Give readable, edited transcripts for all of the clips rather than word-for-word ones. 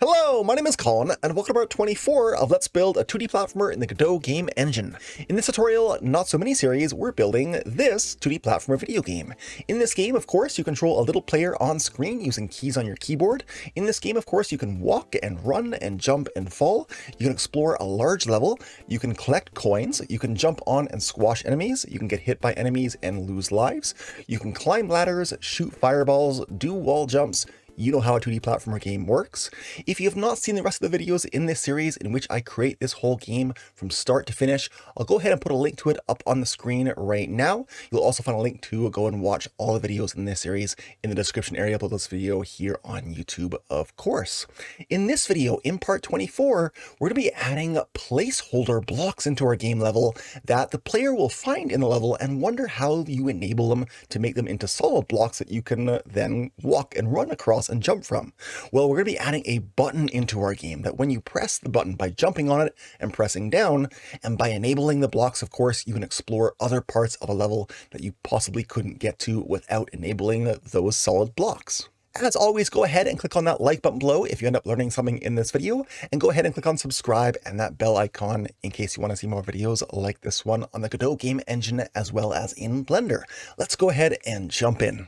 Hello, my name is Colin, and welcome to part 24 of Let's Build a 2D Platformer in the Godot game engine. In this tutorial, not so mini series, we're building this 2D platformer video game. In this game, of course, you control a little player on screen using keys on your keyboard. In this game, of course, you can walk and run and jump and fall. You can explore a large level. You can collect coins. You can jump on and squash enemies. You can get hit by enemies and lose lives. You can climb ladders, shoot fireballs, do wall jumps. You know how a 2D platformer game works. If you have not seen the rest of the videos in this series in which I create this whole game from start to finish, I'll go ahead and put a link to it up on the screen right now. You'll also find a link to go and watch all the videos in this series in the description area below this video here on YouTube, of course. In this video, in part 24, we're going to be adding placeholder blocks into our game level that the player will find in the level and wonder how you enable them to make them into solid blocks that you can then walk and run across and jump from. Well, we're going to be adding a button into our game that when you press the button by jumping on it and pressing down, and by enabling the blocks, of course, you can explore other parts of a level that you possibly couldn't get to without enabling those solid blocks. As always, go ahead and click on that like button below if you end up learning something in this video, and go ahead and click on subscribe and that bell icon in case you want to see more videos like this one on the Godot game engine as well as in Blender. Let's go ahead and jump in.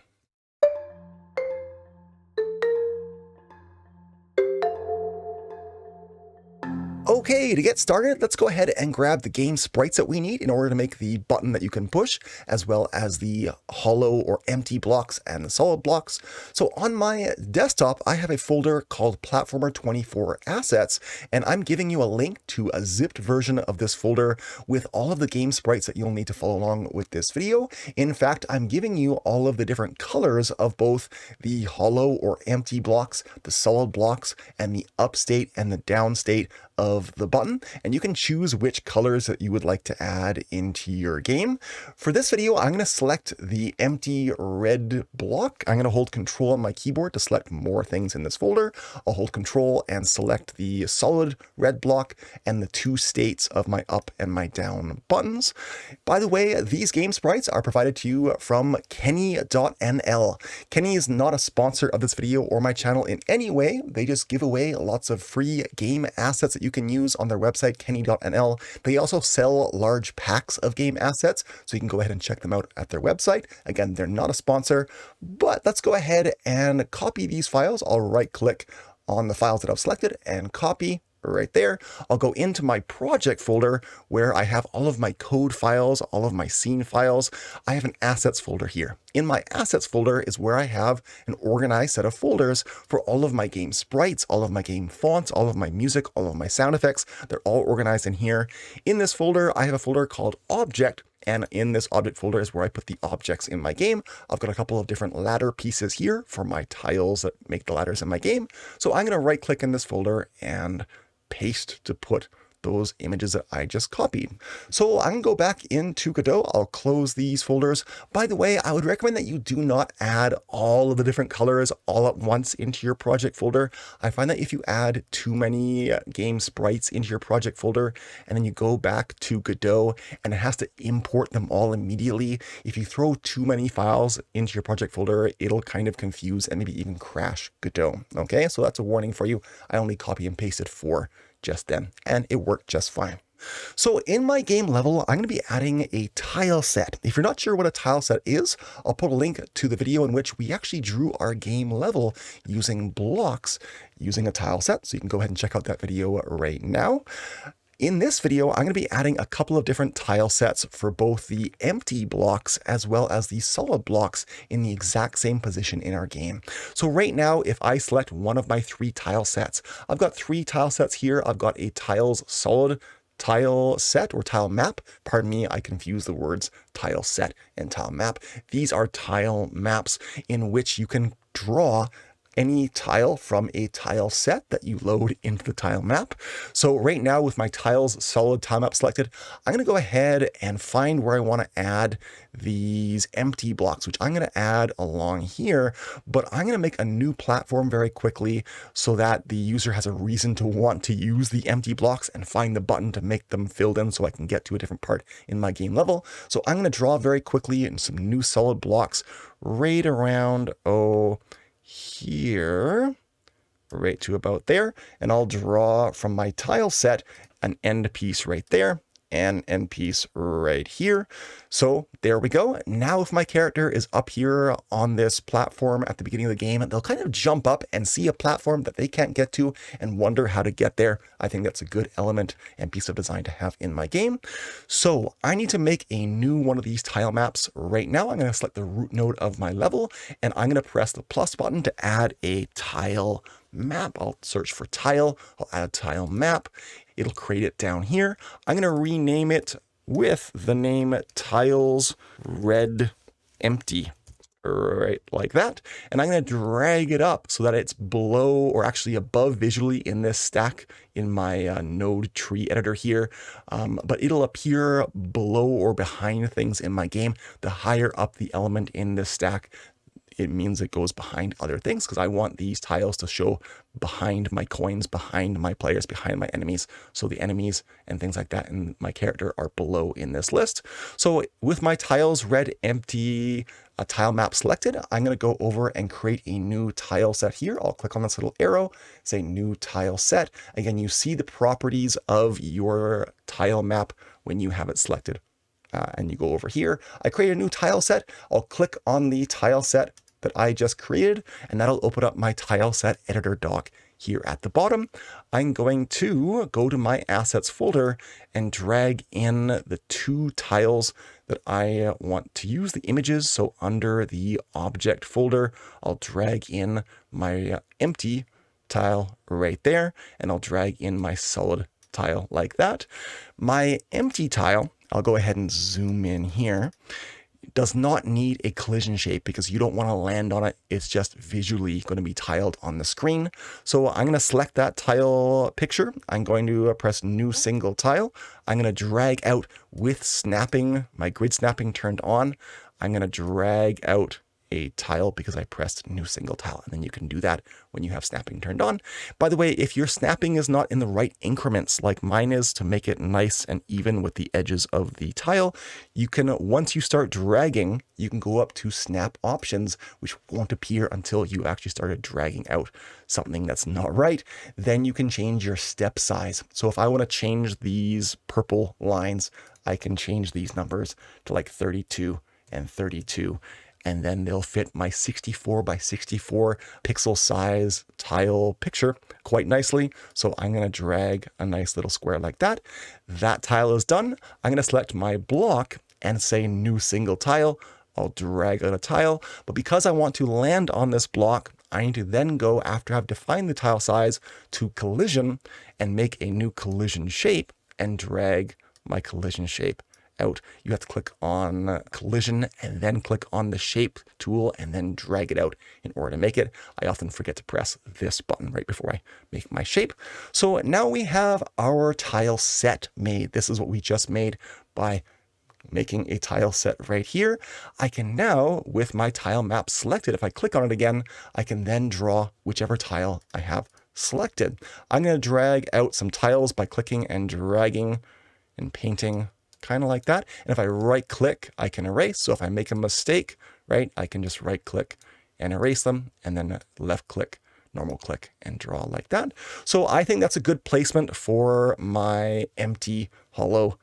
Okay, to get started, let's go ahead and grab the game sprites that we need in order to make the button that you can push, as well as the hollow or empty blocks and the solid blocks. So on my desktop, I have a folder called Platformer 24 Assets, and I'm giving you a link to a zipped version of this folder with all of the game sprites that you'll need to follow along with this video. In fact, I'm giving you all of the different colors of both the hollow or empty blocks, the solid blocks, and the upstate and the downstate of the button, and you can choose which colors that you would like to add into your game. For this video, I'm going to select the empty red block. I'm going to hold Control on my keyboard to select more things in this folder. I'll hold Control and select the solid red block and the two states of my up and my down buttons. By the way, these game sprites are provided to you from Kenny.nl. Kenny is not a sponsor of this video or my channel in any way. They just give away lots of free game assets that you can use on their website, Kenny.nl. They also sell large packs of game assets, so you can go ahead and check them out at their website. Again, they're not a sponsor, but let's go ahead and copy these files. I'll right click on the files that I've selected and copy. Right there. I'll go into my project folder where I have all of my code files, all of my scene files. I have an assets folder here. In my assets folder is where I have an organized set of folders for all of my game sprites, all of my game fonts, all of my music, all of my sound effects. They're all organized in here. In this folder, I have a folder called Object. And in this object folder is where I put the objects in my game. I've got a couple of different ladder pieces here for my tiles that make the ladders in my game. So I'm going to right click in this folder and paste to put those images that I just copied. So I'm going to go back into Godot. I'll close these folders. By the way, I would recommend that you do not add all of the different colors all at once into your project folder. I find that if you add too many game sprites into your project folder and then you go back to Godot and it has to import them all immediately, if you throw too many files into your project folder, it'll kind of confuse and maybe even crash Godot. Okay, so that's a warning for you. I only copy and pasted 4 just then, and it worked just fine. So in my game level, I'm going to be adding a tile set. If you're not sure what a tile set is, I'll put a link to the video in which we actually drew our game level using blocks using a tile set. So you can go ahead and check out that video right now. In this video, I'm going to be adding a couple of different tile sets for both the empty blocks as well as the solid blocks in the exact same position in our game. So right now, if I select one of my 3 tile sets, I've got 3 tile sets here. I've got a tiles solid tile set or tile map. Pardon me, I confuse the words tile set and tile map. These are tile maps in which you can draw any tile from a tile set that you load into the tile map. So right now with my tiles solid tile map selected, I'm going to go ahead and find where I want to add these empty blocks, which I'm going to add along here, but I'm going to make a new platform very quickly so that the user has a reason to want to use the empty blocks and find the button to make them filled in so I can get to a different part in my game level. So I'm going to draw very quickly in some new solid blocks right around, here. right to about there. And I'll draw from my tile set an end piece right there and end piece right here. So there we go. Now if my character is up here on this platform at the beginning of the game, they'll kind of jump up and see a platform that they can't get to and wonder how to get there. I think that's a good element and piece of design to have in my game. So I need to make a new one of these tile maps right now. I'm going to select the root node of my level, and I'm going to press the plus button to add a tile map. I'll search for tile. I'll add a tile map. It'll create it down here. I'm going to rename it with the name tiles red empty, right like that. And I'm going to drag it up so that it's below, or actually above visually in this stack in my node tree editor here. But it'll appear below or behind things in my game. The higher up the element in this stack, it means it goes behind other things, because I want these tiles to show behind my coins, behind my players, behind my enemies. So the enemies and things like that in my character are below in this list. So with my tiles red empty tile map selected, I'm going to go over and create a new tile set here. I'll click on this little arrow, say new tile set. Again, you see the properties of your tile map when you have it selected. And you go over here. I create a new tile set. I'll click on the tile set that I just created, and that'll open up my tile set editor doc here at the bottom. I'm going to go to my assets folder and drag in the two tiles that I want to use the images. So under the object folder, I'll drag in my empty tile right there, and I'll drag in my solid tile like that. My empty tile, I'll go ahead and zoom in here, does not need a collision shape because you don't want to land on it. It's just visually going to be tiled on the screen. So I'm going to select that tile picture. I'm going to press new single tile. I'm going to drag out with snapping, my grid snapping turned on. I'm going to drag out a tile because I pressed new single tile, and then you can do that when you have snapping turned on. By the way, if your snapping is not in the right increments like mine is to make it nice and even with the edges of the tile, you can, once you start dragging, you can go up to snap options, which won't appear until you actually started dragging out something that's not right. Then you can change your step size. So if I want to change these purple lines, I can change these numbers to like 32 and 32. And then they'll fit my 64 by 64 pixel size tile picture quite nicely. So I'm going to drag a nice little square like that. That tile is done. I'm going to select my block and say new single tile. I'll drag out a tile, but because I want to land on this block, I need to then go, after I've defined the tile size, to collision and make a new collision shape and drag my collision shape out. You have to click on collision and then click on the shape tool and then drag it out in order to make it. I often forget to press this button right before I make my shape. So now we have our tile set made. This is what we just made by making a tile set right here. I can now, with my tile map selected, if I click on it again, I can then draw whichever tile I have selected. I'm going to drag out some tiles by clicking and dragging and painting kind of like that. And if I right click, I can erase. So if I make a mistake, right, I can just right click and erase them, and then left click, normal click, and draw like that. So I think that's a good placement for my empty hollow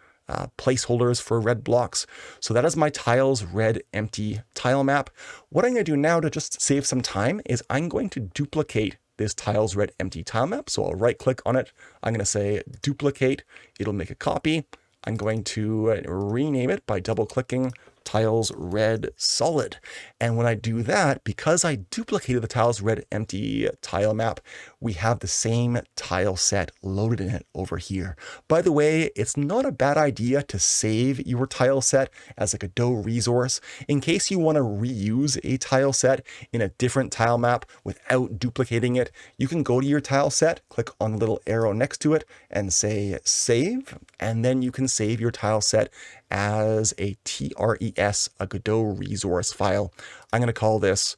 placeholders for red blocks. So that is my tiles red empty tile map. What I'm going to do now to just save some time is I'm going to duplicate this tiles red empty tile map. So I'll right click on it. I'm going to say duplicate. It'll make a copy. I'm going to rename it by double clicking tiles red solid. And when I do that, because I duplicated the tiles red empty tile map, we have the same tile set loaded in it over here. By the way, it's not a bad idea to save your tile set as a Godot resource in case you want to reuse a tile set in a different tile map without duplicating it. You can go to your tile set, click on the little arrow next to it and say save, and then you can save your tile set as a TRES, a Godot resource file. I'm going to call this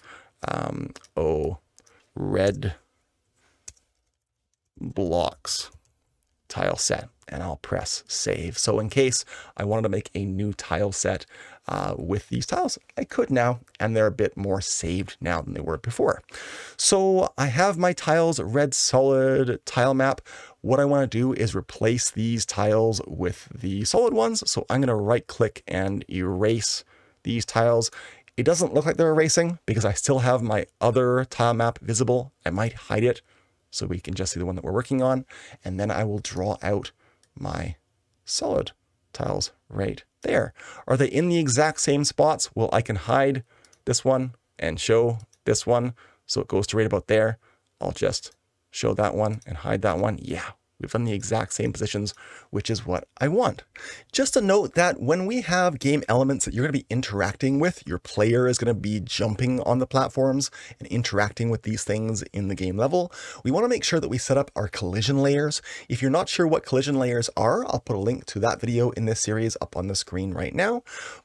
red blocks tile set, and I'll press save. So in case I wanted to make a new tile set with these tiles, I could now, and they're a bit more saved now than they were before. So I have my tiles red solid tile map. What I want to do is replace these tiles with the solid ones. So I'm going to right click and erase these tiles. It doesn't look like they're erasing because I still have my other tile map visible. I might hide it so we can just see the one that we're working on. And then I will draw out my solid tiles right there. Are they in the exact same spots? Well, I can hide this one and show this one. So it goes to right about there. I'll just show that one and hide that one. Yeah, we've done the exact same positions, which is what I want. Just a note that when we have game elements that you're going to be interacting with, your player is going to be jumping on the platforms and interacting with these things in the game level. We want to make sure that we set up our collision layers. If you're not sure what collision layers are, I'll put a link to that video in this series up on the screen right now.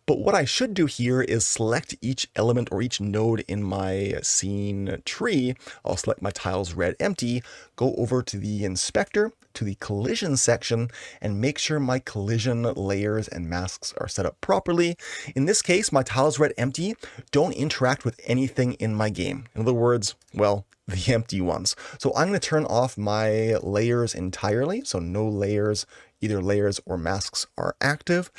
But what I should do here is select each element or each node in my scene tree. I'll select my tiles red empty, go over to the inspector, to the collision section, and make sure my collision layers and masks are set up properly. In this case, my tiles red empty don't interact with anything in my game. In other words, well, the empty ones. So I'm going to turn off my layers entirely. So no layers, either layers or masks are active.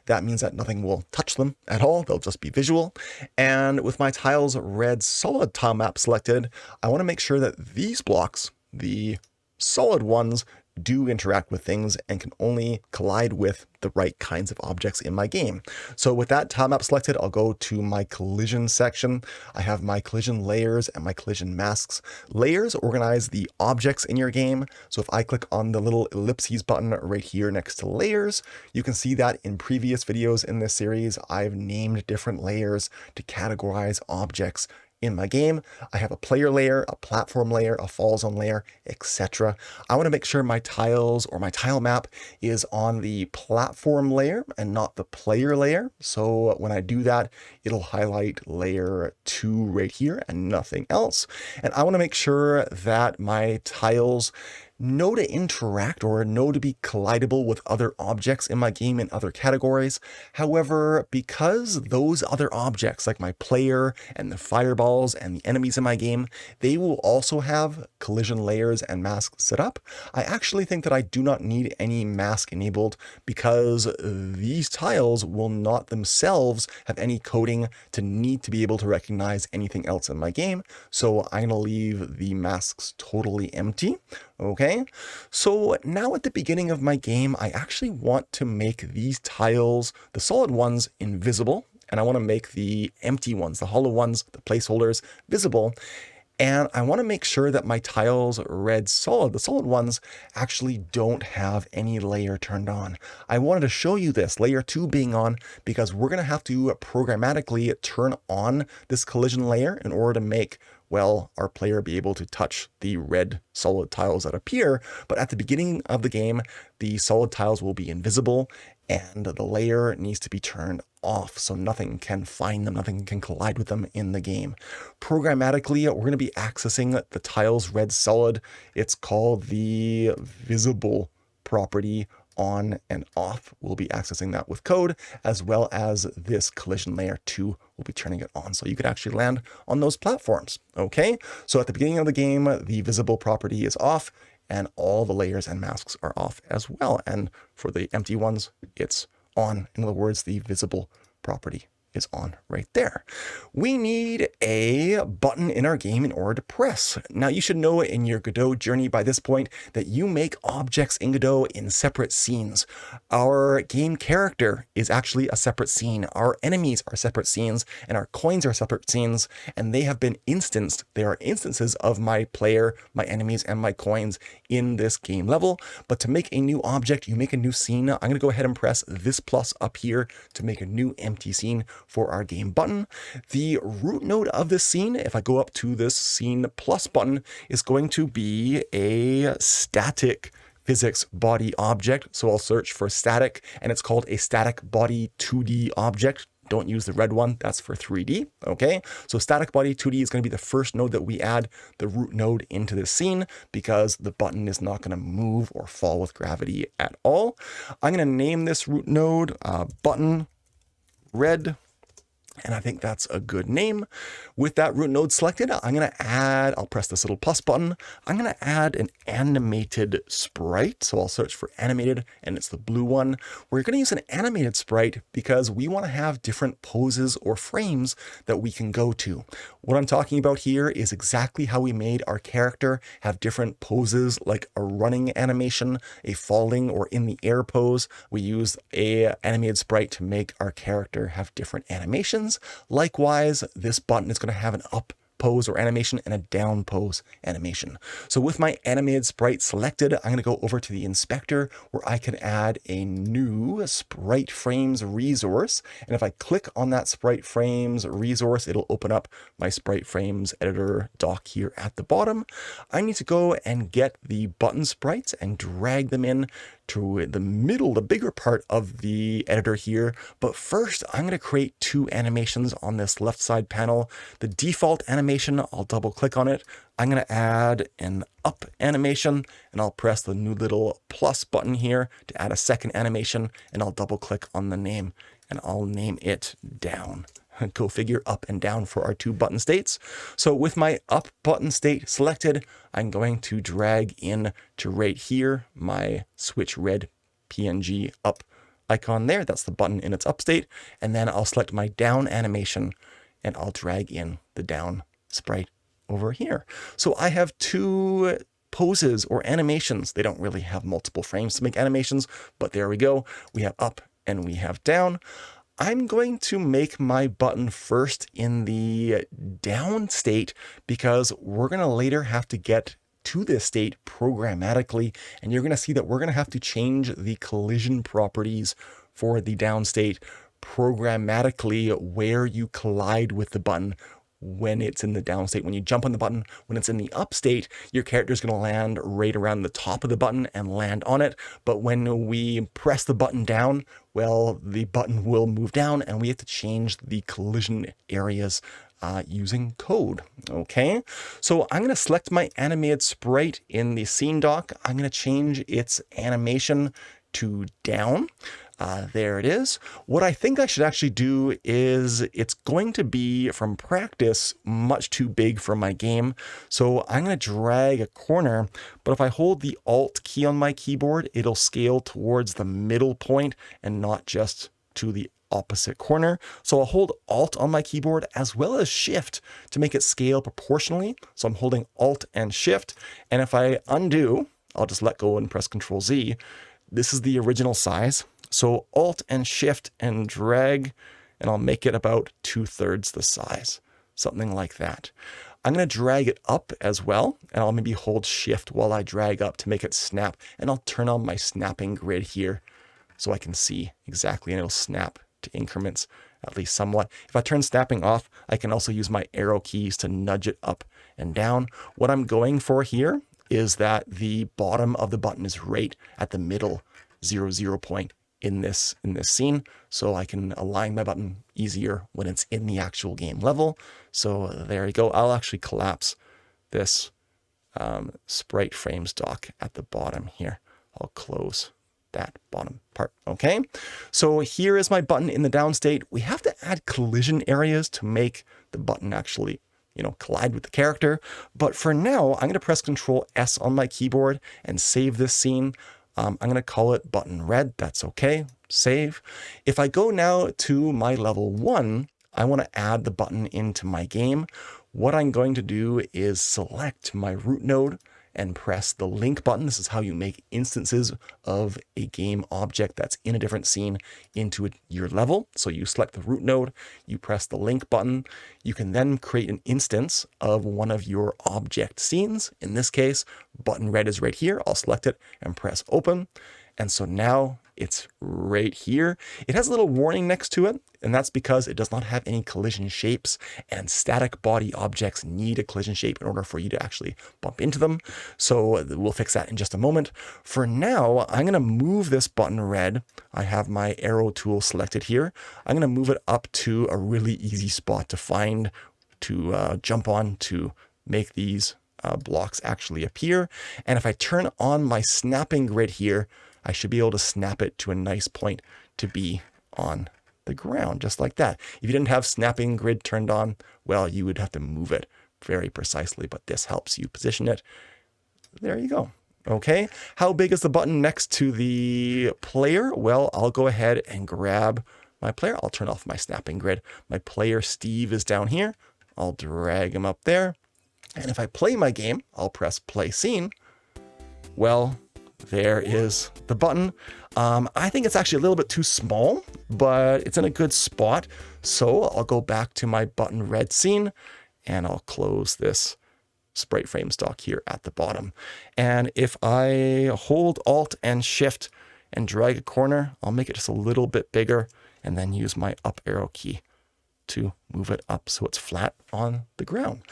That means that nothing will touch them at all. They'll just be visual. And with my tiles red solid tile map selected, I want to make sure that these blocks, the solid ones, do interact with things and can only collide with the right kinds of objects in my game. So with that tile map selected, I'll go to my collision section. I have my collision layers and my collision masks. Layers organize the objects in your game. So if I click on the little ellipses button right here next to layers, you can see that in previous videos in this series, I've named different layers to categorize objects in my game. I have a player layer, a platform layer, a fall zone layer, etc. I want to make sure my tiles or my tile map is on the platform layer and not the player layer. So when I do that, it'll highlight layer 2 right here and nothing else. And I want to make sure that my tiles know to interact or know to be collidable with other objects in my game in other categories. However, because those other objects like my player and the fireballs and the enemies in my game, they will also have collision layers and masks set up, I actually think that I do not need any mask enabled because these tiles will not themselves have any coding to need to be able to recognize anything else in my game. So I'm going to leave the masks totally empty. Okay, so now at the beginning of my game, I actually want to make these tiles, the solid ones, invisible, and I want to make the empty ones, the hollow ones, the placeholders, visible. And I want to make sure that my tiles red solid, the solid ones, actually don't have any layer turned on. I wanted to show you this, layer 2 being on, because we're going to have to programmatically turn on this collision layer in order to make, well, our player be able to touch the red solid tiles that appear. But at the beginning of the game, the solid tiles will be invisible and the layer needs to be turned off so nothing can find them, nothing can collide with them in the game. Programmatically, we're going to be accessing the tiles red solid. It's called the visible property on and off. We'll be accessing that with code, as well as this collision layer 2 will be turning it on. So you could actually land on those platforms. Okay, so at the beginning of the game, the visible property is off and all the layers and masks are off as well. And for the empty ones, it's on. In other words, the visible property is on right there. We need a button in our game in order to press. Now you should know in your Godot journey by this point that you make objects in Godot in separate scenes. Our game character is actually a separate scene. Our enemies are separate scenes and our coins are separate scenes, and they have been instanced. They are instances of my player, my enemies, and my coins in this game level. But to make a new object, you make a new scene. I'm going to go ahead and press this plus up here to make a new empty scene for our game button. The root node of this scene, if I go up to this scene plus button, is going to be a static physics body object. So I'll search for static, and it's called a static body 2D object. Don't use the red one, that's for 3D, okay? So static body 2D is gonna be the first node that we add the root node into this scene because the button is not gonna move or fall with gravity at all. I'm gonna name this root node button red. And I think that's a good name. With that root node selected, I'll press this little plus button. I'm gonna add an animated sprite. So I'll search for animated and it's the blue one. We're gonna use an animated sprite because we wanna have different poses or frames that we can go to. What I'm talking about here is exactly how we made our character have different poses, like a running animation, a falling or in the air pose. We use a animated sprite to make our character have different animations. Likewise, this button is going to have an up pose or animation and a down pose animation. So with my animated sprite selected, I'm going to go over to the inspector where I can add a new sprite frames resource. And if I click on that sprite frames resource, it'll open up my sprite frames editor dock here at the bottom. I need to go and get the button sprites and drag them in to the middle, the bigger part of the editor here. But first, I'm going to create two animations on this left side panel. The default animation, I'll double click on it. I'm going to add an up animation and I'll press the new little plus button here to add a second animation and I'll double click on the name and I'll name it down. Go figure, up and down for our two button states. So with my up button state selected, I'm going to drag in to right here, my switch red PNG up icon there. That's the button in its up state. And then I'll select my down animation and I'll drag in the down sprite over here. So I have two poses or animations. They don't really have multiple frames to make animations, but there we go. We have up and we have down. I'm going to make my button first in the down state because we're going to later have to get to this state programmatically. And you're going to see that we're going to have to change the collision properties for the down state programmatically where you collide with the button when it's in the down state. When you jump on the button, when it's in the up state, your character is going to land right around the top of the button and land on it. But when we press the button down, well, the button will move down and we have to change the collision areas using code. Okay, so I'm going to select my animated sprite in the scene dock. I'm going to change its animation to down. There it is. What I think I should actually do is it's going to be, from practice, much too big for my game. So I'm going to drag a corner, but if I hold the Alt key on my keyboard, it'll scale towards the middle point and not just to the opposite corner. So I'll hold Alt on my keyboard as well as Shift to make it scale proportionally. So I'm holding Alt and Shift. And if I undo, I'll just let go and press Control Z. This is the original size. So Alt and Shift and drag, and I'll make it about 2/3 the size, something like that. I'm going to drag it up as well, and I'll maybe hold Shift while I drag up to make it snap, and I'll turn on my snapping grid here so I can see exactly, and it'll snap to increments at least somewhat. If I turn snapping off, I can also use my arrow keys to nudge it up and down. What I'm going for here is that the bottom of the button is right at the middle 0 point in this scene, so I can align my button easier when it's in the actual game level. So there you go. I'll actually collapse this sprite frames dock at the bottom here. I'll close that bottom part. Okay, so here is my button in the down state. We have to add collision areas to make the button actually, collide with the character. But for now, I'm going to press Control S on my keyboard and save this scene. I'm going to call it button red. That's okay. Save. If I go now to my level 1, I want to add the button into my game. What I'm going to do is select my root node and press the link button. This is how you make instances of a game object that's in a different scene into your level. So you select the root node, you press the link button. You can then create an instance of one of your object scenes. In this case, button red is right here. I'll select it and press open. And so now It's right here. It has a little warning next to it, and that's because it does not have any collision shapes, and static body objects need a collision shape in order for you to actually bump into them. So we'll fix that in just a moment. For now, I'm going to move this button red. I have my arrow tool selected here. I'm going to move it up to a really easy spot to find, to jump on, to make these blocks actually appear. And if I turn on my snapping grid here, I should be able to snap it to a nice point to be on the ground, just like that. If you didn't have snapping grid turned on, well, you would have to move it very precisely, but this helps you position it. There you go. Okay, how big is the button next to the player? Well, I'll go ahead and grab my player. I'll turn off my snapping grid. My player, Steve, is down here. I'll drag him up there. And if I play my game, I'll press play scene. Well, there is the button. I think it's actually a little bit too small, but it's in a good spot. So I'll go back to my button red scene and I'll close this sprite frame stock here at the bottom. And if I hold Alt and Shift and drag a corner, I'll make it just a little bit bigger and then use my up arrow key to move it up so it's flat on the ground.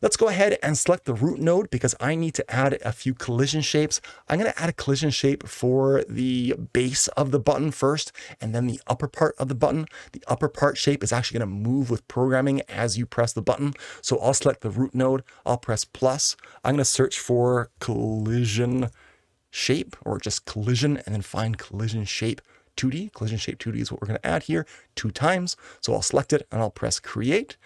Let's go ahead and select the root node because I need to add a few collision shapes. I'm going to add a collision shape for the base of the button first and then the upper part of the button. The upper part shape is actually going to move with programming as you press the button. So I'll select the root node. I'll press plus. I'm going to search for collision shape or just collision and then find collision shape 2D. Collision shape 2D is what we're going to add here 2 times. So I'll select it and I'll press create.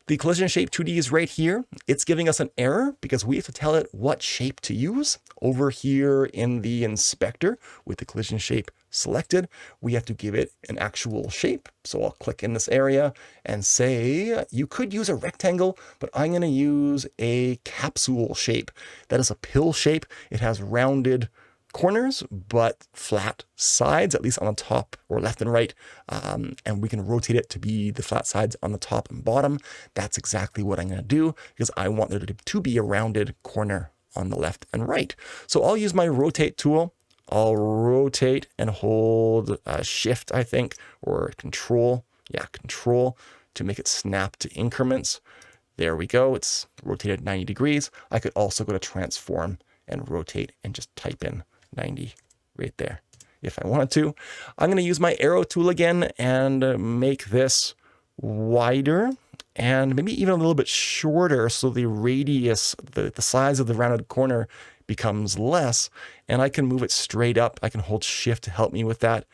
The collision shape 2D is right here. It's giving us an error because we have to tell it what shape to use. Over here in the inspector with the collision shape selected, we have to give it an actual shape. So I'll click in this area and say, you could use a rectangle, but I'm going to use a capsule shape. That is a pill shape. It has rounded corners, but flat sides, at least on the top or left and right. And we can rotate it to be the flat sides on the top and bottom. That's exactly what I'm going to do because I want there to be a rounded corner on the left and right. So I'll use my rotate tool. I'll rotate and hold shift, I think, or control. Yeah, control to make it snap to increments. There we go. It's rotated 90 degrees. I could also go to transform and rotate and just type in 90 right there if I wanted to. I'm going to use my arrow tool again and make this wider and maybe even a little bit shorter so the radius, the size of the rounded corner becomes less, and I can move it straight up. I can hold shift to help me with that,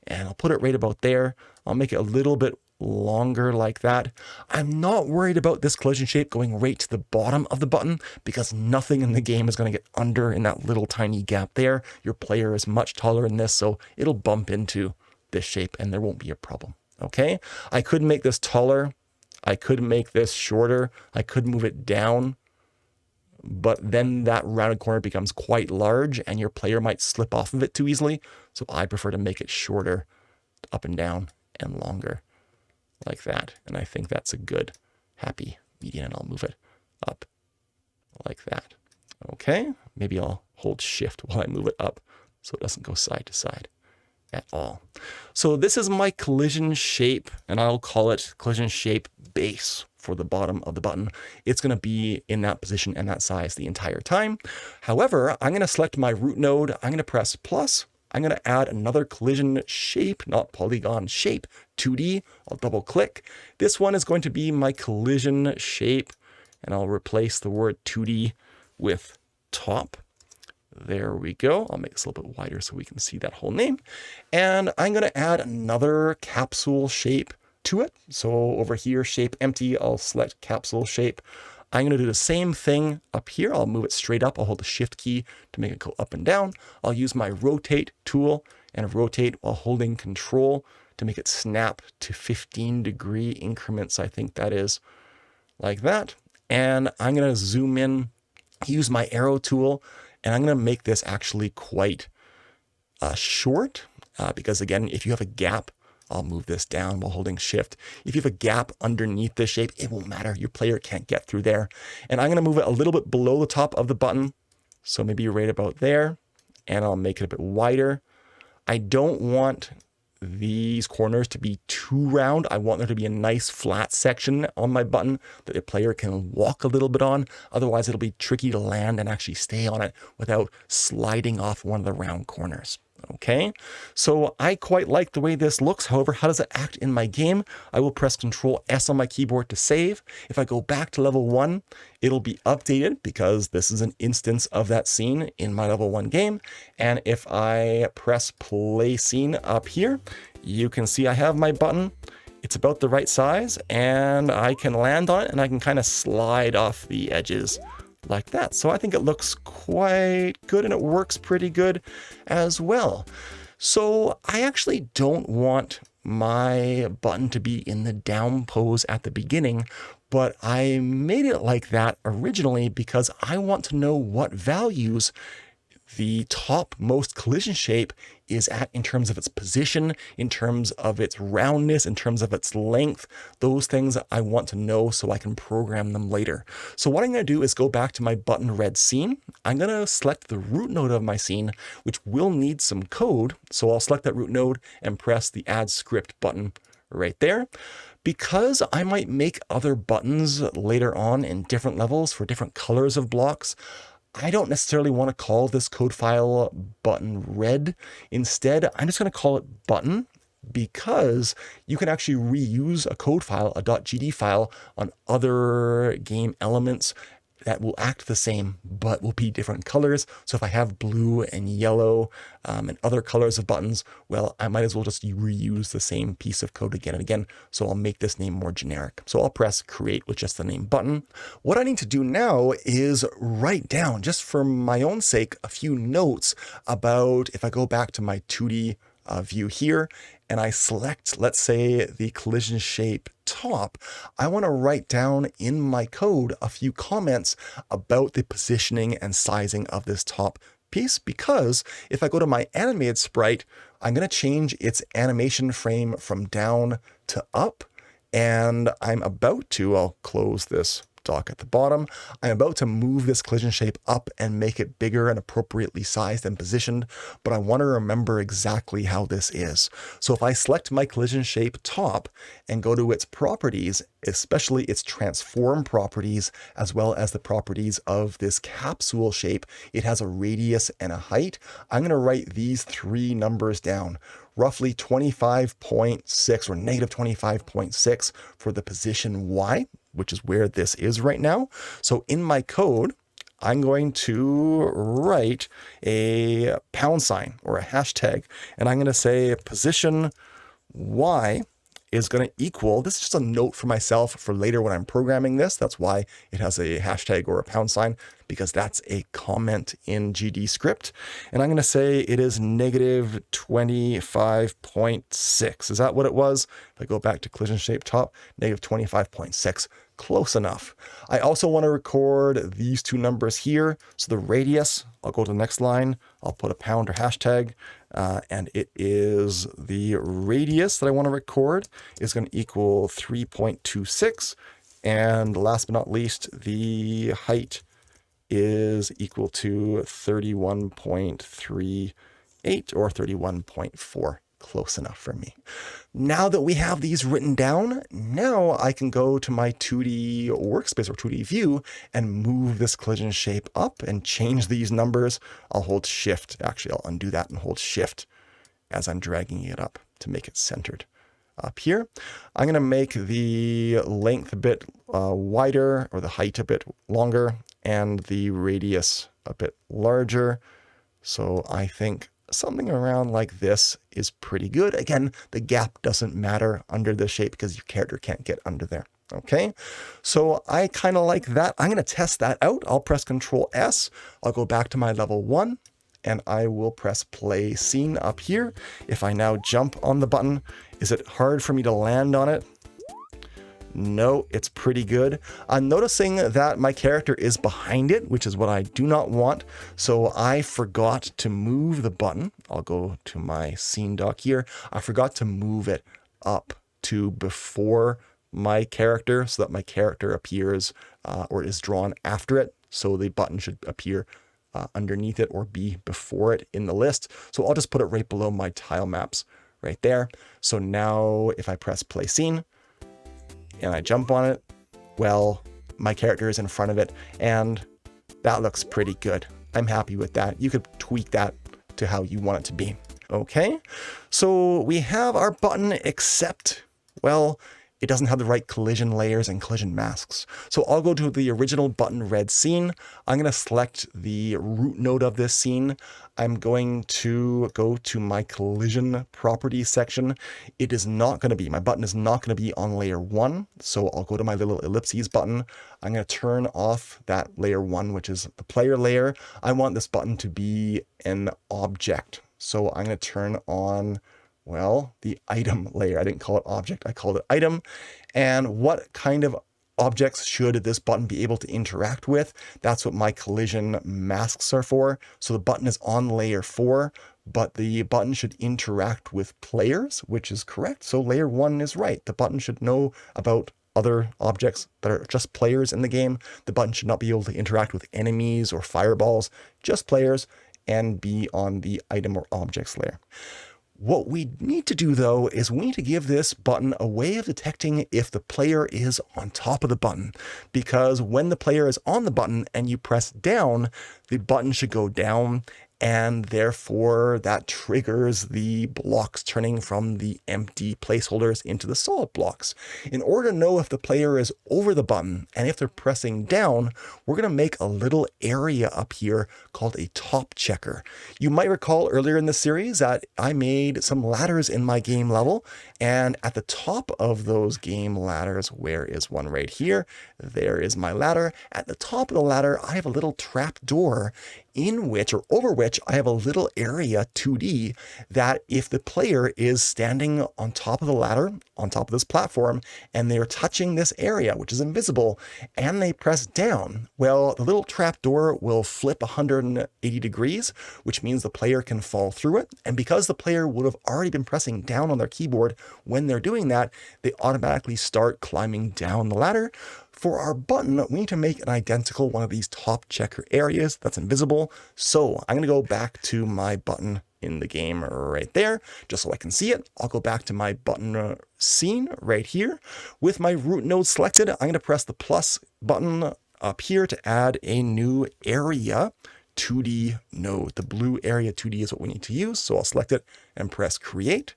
and I'll put it right about there. I'll make it a little bit longer like that. I'm not worried about this collision shape going right to the bottom of the button because nothing in the game is going to get under in that little tiny gap there. Your player is much taller than this, so it'll bump into this shape and there won't be a problem. Okay, I could make this taller. I could make this shorter. I could move it down, but then that rounded corner becomes quite large and your player might slip off of it too easily. So I prefer to make it shorter, up and down, and longer. Like that. And I think that's a good happy median, and I'll move it up like that. Okay, maybe I'll hold shift while I move it up so it doesn't go side to side at all. So this is my collision shape, and I'll call it collision shape base for the bottom of the button. It's going to be in that position and that size the entire time. However, I'm going to select my root node. I'm going to press plus. I'm going to add another collision shape, not polygon shape, 2D. I'll double click. This one is going to be my collision shape, and I'll replace the word 2D with top. There we go. I'll make this a little bit wider so we can see that whole name. And I'm going to add another capsule shape to it. So over here, shape empty, I'll select capsule shape. I'm going to do the same thing up here. I'll move it straight up. I'll hold the shift key to make it go up and down. I'll use my rotate tool and rotate while holding control to make it snap to 15-degree increments. I think that is like that. And I'm going to zoom in, use my arrow tool, and I'm going to make this actually quite short because, again, if you have a gap, I'll move this down while holding shift. If you have a gap underneath this shape, it won't matter. Your player can't get through there. And I'm going to move it a little bit below the top of the button. So maybe right about there. And I'll make it a bit wider. I don't want these corners to be too round. I want there to be a nice flat section on my button that the player can walk a little bit on. Otherwise, it'll be tricky to land and actually stay on it without sliding off one of the round corners. Okay, so I quite like the way this looks. However, how does it act in my game? I will press Control S on my keyboard to save. If I go back to level 1, it'll be updated because this is an instance of that scene in my level 1 game. And if I press play scene up here, you can see I have my button. It's about the right size and I can land on it and I can kind of slide off the edges like that. So I think it looks quite good and it works pretty good as well. So I actually don't want my button to be in the down pose at the beginning, but I made it like that originally because I want to know what values the topmost collision shape is at in terms of its position, in terms of its roundness, in terms of its length. Those things I want to know so I can program them later. So what I'm going to do is go back to my button red scene. I'm going to select the root node of my scene, which will need some code. So I'll select that root node and press the add script button right there. Because I might make other buttons later on in different levels for different colors of blocks, I don't necessarily want to call this code file button red. Instead, I'm just going to call it button because you can actually reuse a code file, a .gd file, on other game elements that will act the same, but will be different colors. So if I have blue and yellow and other colors of buttons, well, I might as well just reuse the same piece of code again and again. So I'll make this name more generic. So I'll press create with just the name button. What I need to do now is write down, just for my own sake, a few notes about, if I go back to my 2D view here, and I select, let's say, the collision shape top, I want to write down in my code a few comments about the positioning and sizing of this top piece, because if I go to my animated sprite, I'm going to change its animation frame from down to up, and I'm about to, I'll close this dock at the bottom. I'm about to move this collision shape up and make it bigger and appropriately sized and positioned, but I want to remember exactly how this is. So if I select my collision shape top and go to its properties, especially its transform properties, as well as the properties of this capsule shape, it has a radius and a height. I'm going to write these three numbers down. Roughly 25.6 or negative 25.6 for the position Y, which is where this is right now. So in my code, I'm going to write a pound sign or a hashtag, and I'm going to say position Y is going to equal, this is just a note for myself for later when I'm programming this. That's why it has a hashtag or a pound sign, because that's a comment in GD script. And I'm going to say it is negative 25.6. Is that what it was? If I go back to collision shape top, negative 25.6. Close enough. I also want to record these two numbers here. So the radius, I'll go to the next line. I'll put a pound or hashtag, and it is the radius that I want to record is going to equal 3.26. And last but not least, the height is equal to 31.38 or 31.4. Close enough for me. Now that we have these written down, now I can go to my 2D workspace or 2D view and move this collision shape up and change these numbers. I'll hold shift. Actually, I'll undo that and hold shift as I'm dragging it up to make it centered. Up here, I'm going to make the length a bit wider, or the height a bit longer, and the radius a bit larger. So I think something around like this is pretty good. Again, the gap doesn't matter under the shape because your character can't get under there. Okay, so I kind of like that. I'm going to test that out. I'll press Control S. I'll go back to my level 1. And I will press play scene up here. If I now jump on the button, is it hard for me to land on it? No, it's pretty good. I'm noticing that my character is behind it, which is what I do not want. So I forgot to move the button. I'll go to my scene dock here. I forgot to move it up to before my character so that my character appears or is drawn after it. So the button should appear underneath it or be before it in the list. So I'll just put it right below my tile maps right there. So now if I press play scene and I jump on it, well, my character is in front of it and that looks pretty good. I'm happy with that. You could tweak that to how you want it to be. Okay, so we have our button, except, well, it doesn't have the right collision layers and collision masks. So I'll go to the original button red scene. I'm going to select the root node of this scene. I'm going to go to my collision properties section. It is not going to be, my button is not going to be on layer 1. So I'll go to my little ellipses button. I'm going to turn off that layer 1, which is the player layer. I want this button to be an object. So I'm going to turn on, well, the item layer. I didn't call it object, I called it item. And what kind of objects should this button be able to interact with? That's what my collision masks are for. So the button is on layer 4, but the button should interact with players, which is correct. So layer 1 is right. The button should know about other objects that are just players in the game. The button should not be able to interact with enemies or fireballs, just players, and be on the item or objects layer. What we need to do though is we need to give this button a way of detecting if the player is on top of the button, because when the player is on the button and you press down, the button should go down, and therefore that triggers the blocks turning from the empty placeholders into the solid blocks. In order to know if the player is over the button and if they're pressing down, we're going to make a little area up here called a TopChecker. You might recall earlier in the series that I made some ladders in my game level, and at the top of those game ladders, where is one right here? There is my ladder. At the top of the ladder, I have a little trap door in which, or over which, I have a little area 2D that if the player is standing on top of the ladder, on top of this platform, and they're touching this area, which is invisible, and they press down, well, the little trap door will flip 180 degrees, which means the player can fall through it. And because the player would have already been pressing down on their keyboard when they're doing that, they automatically start climbing down the ladder. For our button, we need to make an identical one of these TopChecker areas that's invisible. So I'm going to go back to my button in the game right there, just so I can see it. I'll go back to my button scene right here. With my root node selected, I'm going to press the plus button up here to add a new area 2D node. The blue area 2D is what we need to use. So I'll select it and press create.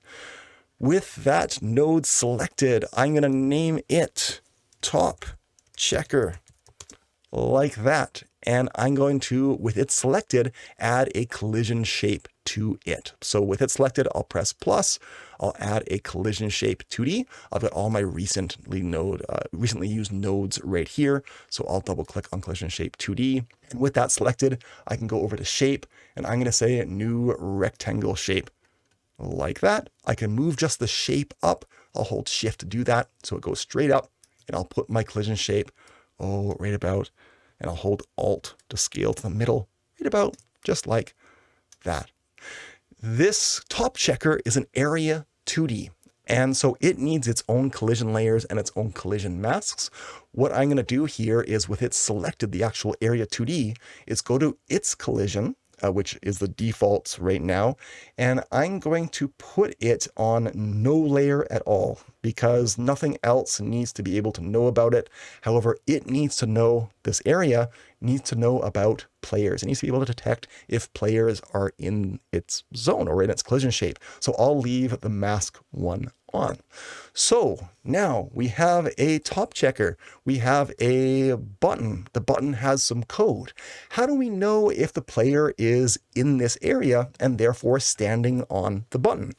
With that node selected, I'm going to name it TopChecker, like that. And I'm going to, with it selected, add a collision shape to it. So with it selected, I'll press plus. I'll add a collision shape 2D. I've got all my recently used nodes right here. So I'll double click on collision shape 2D. And with that selected, I can go over to shape, and I'm going to say new rectangle shape, like that. I can move just the shape up. I'll hold shift to do that, so it goes straight up. And I'll put my collision shape, right about, and I'll hold Alt to scale to the middle, right about, just like that. This TopChecker is an area 2D, and so it needs its own collision layers and its own collision masks. What I'm going to do here is, with it selected, the actual area 2D, is go to its collision, which is the defaults right now, and I'm going to put it on no layer at all, because nothing else needs to be able to know about it. However, it needs to know, this area needs to know about players. It needs to be able to detect if players are in its zone or in its collision shape. So I'll leave the mask 1 on. So now we have a TopChecker. We have a button. The button has some code. How do we know if the player is in this area and therefore standing on the button?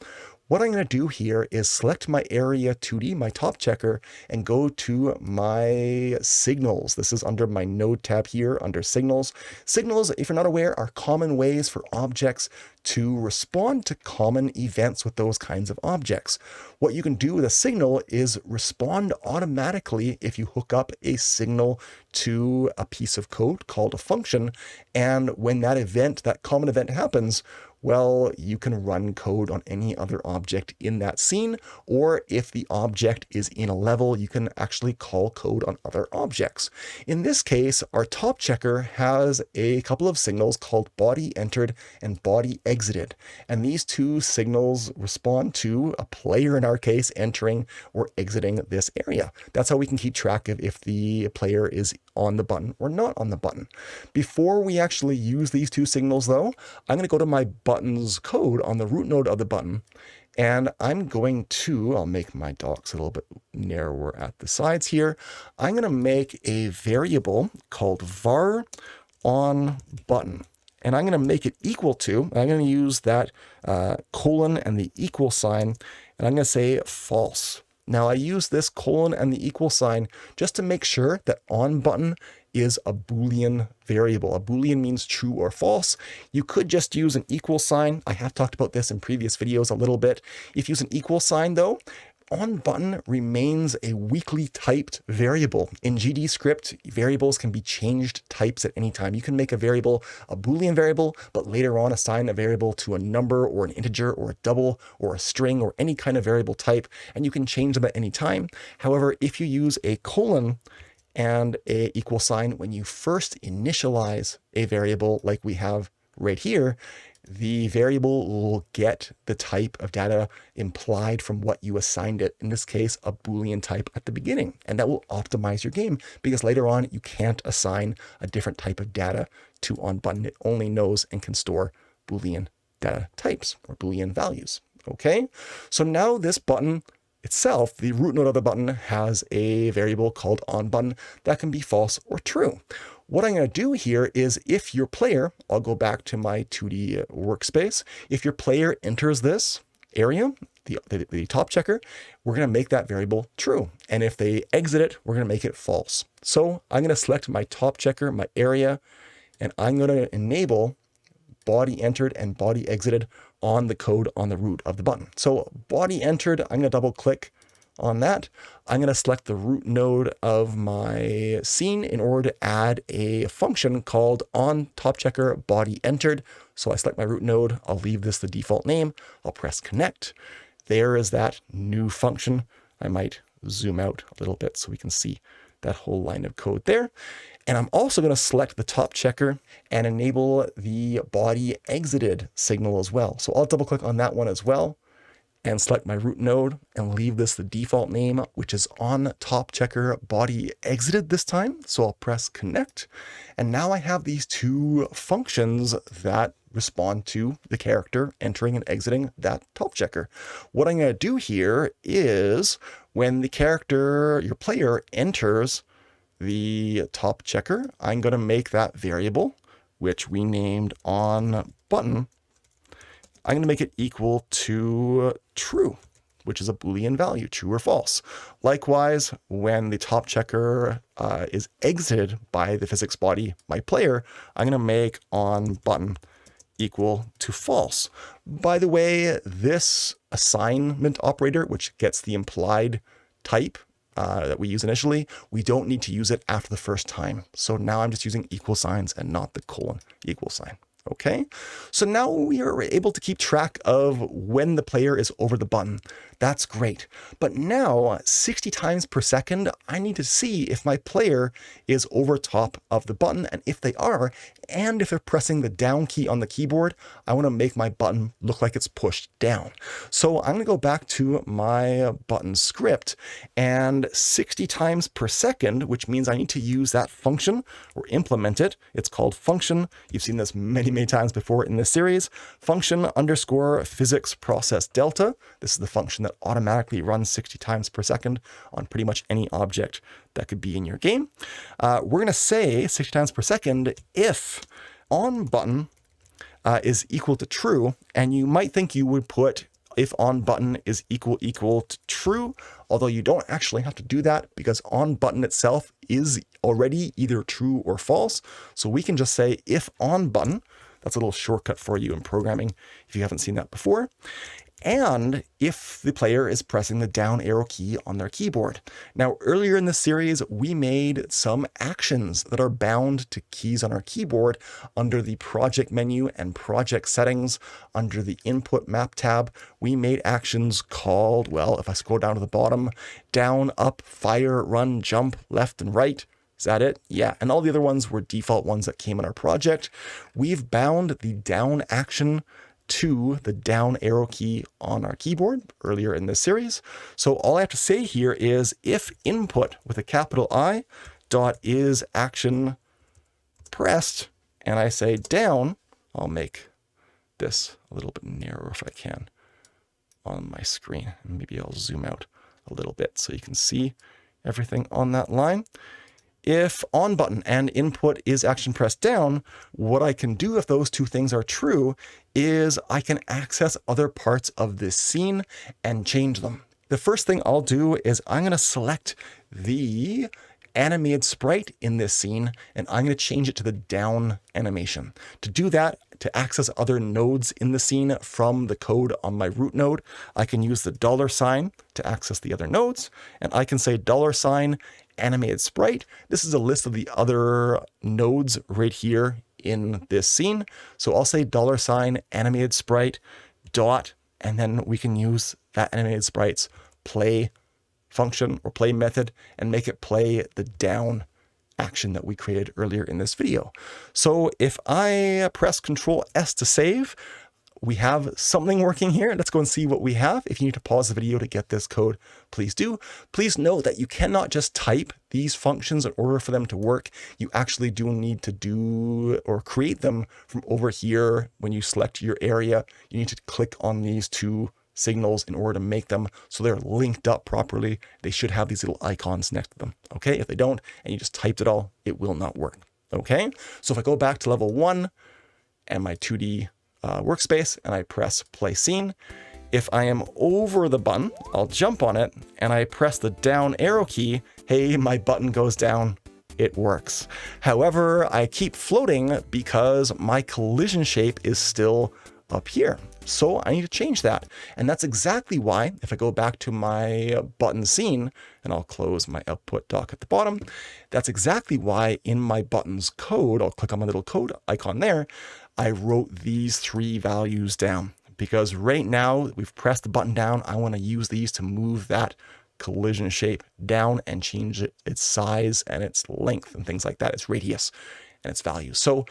What I'm going to do here is select my area 2D, my TopChecker, and go to my signals. This is under my node tab here under signals. Signals, if you're not aware, are common ways for objects to respond to common events with those kinds of objects. What you can do with a signal is respond automatically if you hook up a signal to a piece of code called a function. And when that event, that common event happens, well, you can run code on any other object in that scene, or if the object is in a level, you can actually call code on other objects. In this case, our TopChecker has a couple of signals called body entered and body exited. And these two signals respond to a player, in our case, entering or exiting this area. That's how we can keep track of if the player is on the button or not on the button. Before we actually use these two signals though, I'm going to go to my button's code on the root node of the button. And I'm going to, I'll make my docs a little bit narrower at the sides here. I'm going to make a variable called var on button. And I'm going to make it equal to, I'm going to use that colon and the equal sign, and I'm going to say false. Now I use this colon and the equal sign just to make sure that on button is a Boolean variable. A Boolean means true or false. You could just use an equal sign. I have talked about this in previous videos a little bit. If you use an equal sign though, on button remains a weakly typed variable. In GD script, variables can be changed types at any time. You can make a variable a Boolean variable, but later on assign a variable to a number or an integer or a double or a string or any kind of variable type, and you can change them at any time. However, if you use a colon and a equal sign when you first initialize a variable like we have right here, the variable will get the type of data implied from what you assigned it. In this case, a Boolean type at the beginning. And that will optimize your game because later on you can't assign a different type of data to on button. It only knows and can store Boolean data types or Boolean values. Okay, so now this button itself, the root node of the button, has a variable called onButton that can be false or true. What I'm going to do here is if your player, I'll go back to my 2D workspace, if your player enters this area, the TopChecker, we're going to make that variable true. And if they exit it, we're going to make it false. So I'm going to select my TopChecker, my area, and I'm going to enable body entered and body exited on the code on the root of the button. So body entered, I'm going to double click on that. I'm going to select the root node of my scene in order to add a function called on TopChecker body entered. So I select my root node. I'll leave this the default name. I'll press connect. There is that new function. I might zoom out a little bit so we can see that whole line of code there. And I'm also going to select the TopChecker and enable the body exited signal as well. So I'll double click on that one as well and select my root node and leave this the default name, which is on TopChecker body exited this time. So I'll press connect. And now I have these two functions that respond to the character entering and exiting that TopChecker. What I'm going to do here is when the character, your player, enters the TopChecker, I'm going to make that variable, which we named on button. I'm going to make it equal to true, which is a Boolean value, true or false. Likewise, when the TopChecker is exited by the physics body, my player, I'm going to make on button equal to false. By the way, this assignment operator, which gets the implied type that we use initially, we don't need to use it after the first time. So now I'm just using equal signs and not the colon equal sign. Okay, so now we are able to keep track of when the player is over the button. That's great. But now 60 times per second, I need to see if my player is over top of the button. And if they are, and if they're pressing the down key on the keyboard, I want to make my button look like it's pushed down. So I'm going to go back to my button script, and 60 times per second, which means I need to use that function or implement it. It's called function. You've seen this many times before in this series. Function underscore physics process delta. This is the function that automatically runs 60 times per second on pretty much any object that could be in your game. We're going to say 60 times per second if on button is equal to true, and you might think you would put if on button is equal to true, although you don't actually have to do that because on button itself is already either true or false. So we can just say if on button. That's a little shortcut for you in programming if you haven't seen that before. and if the player is pressing the down arrow key on their keyboard. Now, earlier in the series, we made some actions that are bound to keys on our keyboard under the project menu and project settings. Under the input map tab, we made actions called, well, if I scroll down to the bottom, down, up, fire, run, jump, left and right. Is that it? Yeah. And all the other ones were default ones that came in our project. We've bound the down action to the down arrow key on our keyboard earlier in this series. So all I have to say here is if input with a capital I dot is action pressed, and I say down, I'll make this a little bit narrower if I can on my screen. Maybe I'll zoom out a little bit so you can see everything on that line. If on button and input is action pressed down, what I can do if those two things are true is I can access other parts of this scene and change them. The first thing I'll do is I'm going to select the animated sprite in this scene, and I'm going to change it to the down animation. To do that, to access other nodes in the scene from the code on my root node, I can use the $ to access the other nodes, and I can say $ animated sprite. This is a list of the other nodes right here in this scene. So I'll say $ animated sprite dot, and then we can use that animated sprite's play function or play method and make it play the down action that we created earlier in this video. So if I press Control S to save, we have something working here. Let's go and see what we have. If you need to pause the video to get this code, please do. Please note that you cannot just type these functions in order for them to work. You actually do need to do or create them from over here. When you select your area, you need to click on these two signals in order to make them so they're linked up properly. They should have these little icons next to them. Okay, if they don't, and you just typed it all, it will not work. Okay, so if I go back to level 1 and my 2D workspace and I press play scene, if I am over the button, I'll jump on it and I press the down arrow key, hey, my button goes down. It works. However, I keep floating because my collision shape is still up here. So I need to change that. And that's exactly why, if I go back to my button scene, and I'll close my output dock at the bottom, that's exactly why in my buttons code, I'll click on my little code icon there, I wrote these 3 values down. Because right now we've pressed the button down, I want to use these to move that collision shape down and change its size and its length and things like that, its radius and its value. So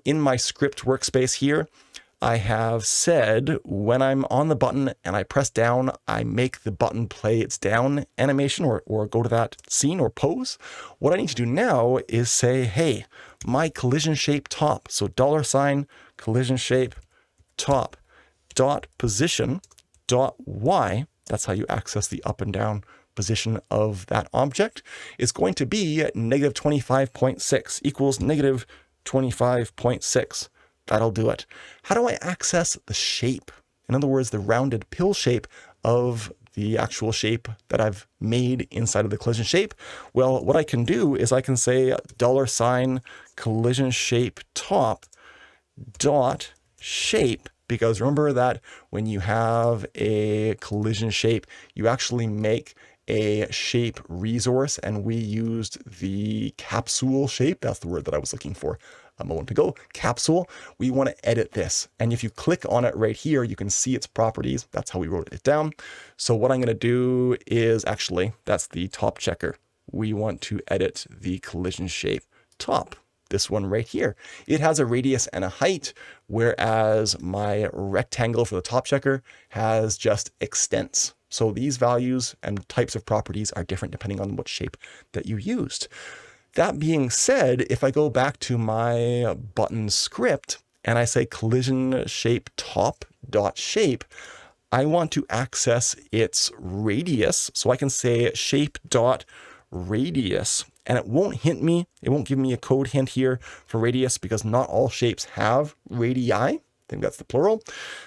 in my script workspace here, I have said when I'm on the button and I press down, I make the button play its down animation or go to that scene or pose. What I need to do now is say, hey, my collision shape top. So $ collision shape top dot position dot y. That's how you access the up and down position of that object. Is going to be -25.6 equals -25.6. That'll do it. How do I access the shape? In other words, the rounded pill shape of the actual shape that I've made inside of the collision shape? Well, what I can do is I can say $ collision shape top dot shape, because remember that when you have a collision shape, you actually make a shape resource, and we used the capsule shape. That's the word that I was looking for a moment ago. Capsule. We want to edit this. And if you click on it right here, you can see its properties. That's how we wrote it down. So what I'm going to do is actually, that's the TopChecker. We want to edit the collision shape top. This one right here. It has a radius and a height, whereas my rectangle for the TopChecker has just extents. So these values and types of properties are different depending on what shape that you used. That being said, if I go back to my button script and I say collision shape top dot shape, I want to access its radius. So I can say shape dot radius, and it won't hint me. It won't give me a code hint here for radius because not all shapes have radii. I think that's the plural.